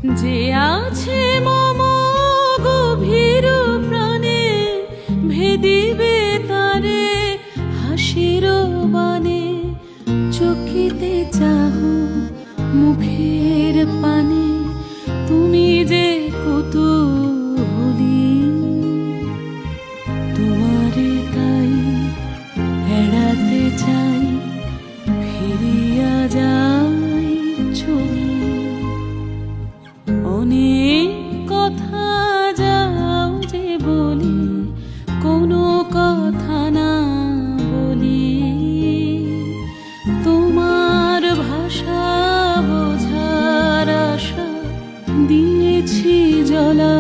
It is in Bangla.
যে আছে মম গভীর প্রাণে, ভেদিবে তারে হাসির বানে। চকিতে চাহো মুখের পানে, তুমি যে কুতূহলী। তোমারে তাই এড়াতে চাই, ফিরিয়া যাই চলি। অনেক কথা যাও যে বলি, কোনো কথা না বলি। তোমার ভাষা বোঝার আশা দিয়েছি জলা।